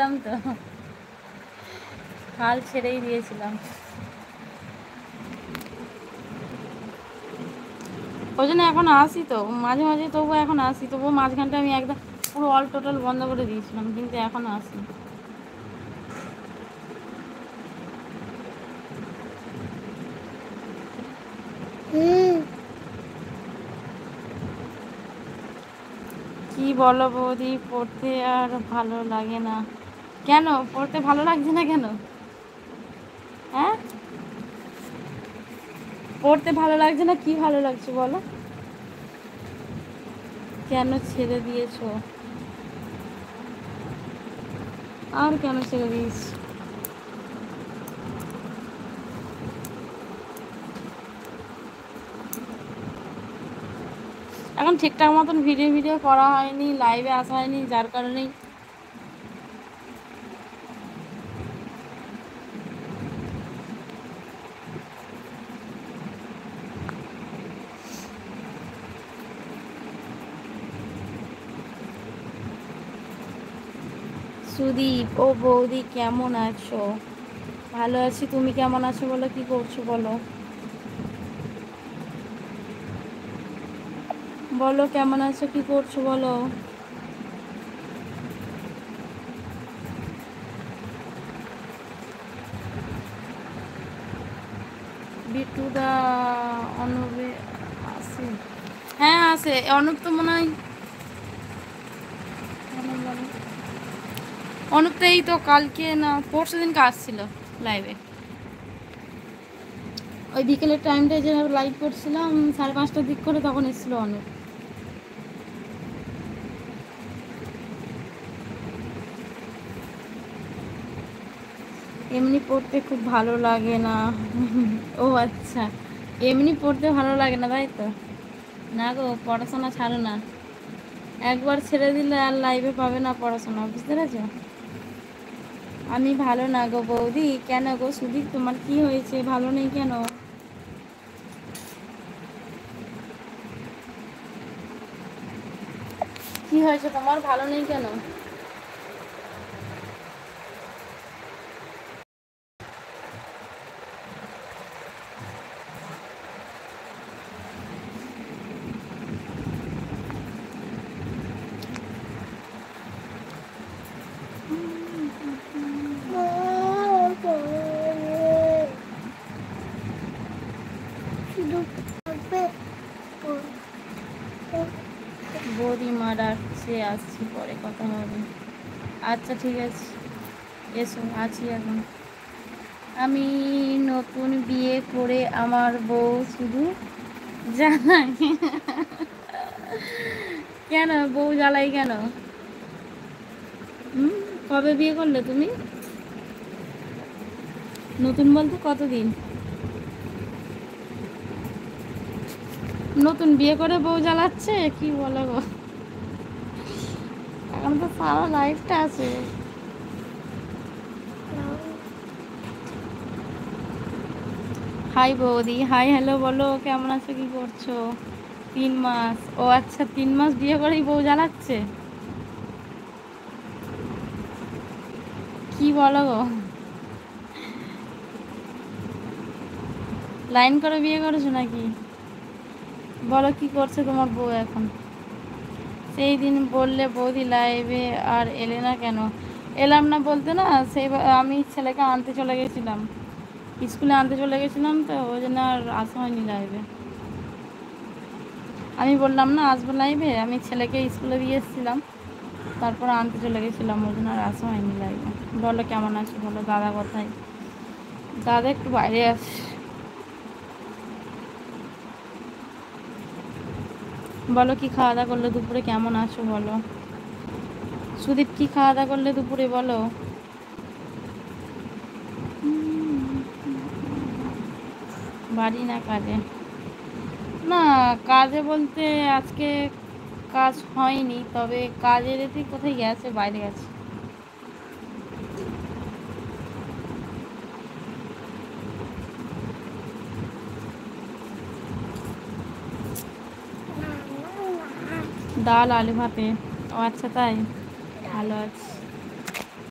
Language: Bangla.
দিয়েছিলাম তো, হাল ছেড়েই দিয়েছিলাম। ওই জন্য এখন আসি তো মাঝে মাঝে, তবুও এখন আসি, তবুও মাঝখানটা আমি একদম পুরো অল টোটাল বন্ধ করে দিয়েছিলাম, কিন্তু এখন আসি। কি বলো বৌদি, পড়তে আর ভালো লাগে না কেন? পড়তে ভালো লাগছে না কেন? হ্যাঁ, পড়তে ভালো লাগছে না, কি ভালো লাগছে বলো? কেন ছেড়ে দিয়েছো? আর কেন ছেড়ে দিয়েছ? এখন ঠিকঠাক মতন ভিডিও করা হয়নি, লাইভে আসা হয়নি, যার কারণেই সুদীপ, ও বৌদি কেমন আছো? ভালো আছি, তুমি কেমন আছো বলো, কি করছো বলো? বলো কেমন আছো, কি করছো বলো? বিটুদা, অনুপে আছে? হ্যাঁ আছে, অনুপ তো মনে হয়, অনুপ তো এই তো কালকে না পরশু দিনকে আসছিল লাইভে, ওই বিকেলের টাইমটায় যে লাইভ করছিলাম 5:30টার দিক করে, তখন এসেছিল অনুপ। এমনি পড়তে খুব ভালো লাগে না। ও আচ্ছা, এমনি পড়তে ভালো লাগে না তাই তো? না গো, পড়াশোনা ছাড়ো না, একবার ছেড়ে দিলে আর লাইভে পাবে না পড়াশোনা, বুঝতে পেরেছো? আমি ভালো না গো বৌদি। কেন গো সুদীপ, তোমার কি হয়েছে, ভালো নেই কেন? কি হয়েছে তোমার, ভালো নেই কেন? বৌদি মা ডাকছে, আসছি, পরে কথা হবে। আচ্ছা ঠিক আছে, এসো, আছি এখন। আমি নতুন বিয়ে করে আমার বউ শুধু জ্বালাই। কেন বউ জ্বালাই কেন? হুম, কবে বিয়ে করলে তুমি? নতুন বলতে কতদিন? নতুন বিয়ে করে বউ জ্বালাচ্ছে, কি বলো গো? এখন তো সারা লাইফটা আছে। হাই বৌদি, হাই হ্যালো বলো, কেমন আছো, কি করছো? 3 মাস? ও আচ্ছা, 3 মাস বিয়ে করেই বউ জ্বালাচ্ছে, কি বলো গো? লাইন করে বিয়ে করেছো নাকি? বলো কি করছে তোমার বউ এখন? সেই দিন বললে বৌদি লাইভে আর এলে না কেন? এলাম না বলতে না, সেই আমি ছেলেকে আনতে চলে গেছিলাম, স্কুলে আনতে চলে গেছিলাম, তো ওই জন্য আর আসা হয়নি লাইভে। আমি বললাম না আসবো লাইভে, আমি ছেলেকে স্কুলে দিয়ে এসেছিলাম, তারপর আনতে চলে গেছিলাম, ওই জন্য আর আসা হয়নি লাইভে। বলো কেমন আছো বলো, দাদা কোথায়? দাদা একটু বাইরে আছে। বলো কি খাওয়া দাওয়া করলে দুপুরে, কেমন আছো বলো? সুদীপ, কি খাওয়া দাওয়া করলে দুপুরে বলো? বাড়ি না কাজে? না, কাজে বলতে আজকে কাজ হয়নি, তবে কাজের এতে কোথায় গেছে, বাইরে গেছে। ডাল আলু ভাতে। ও আচ্ছা তাই, ভালো আছে।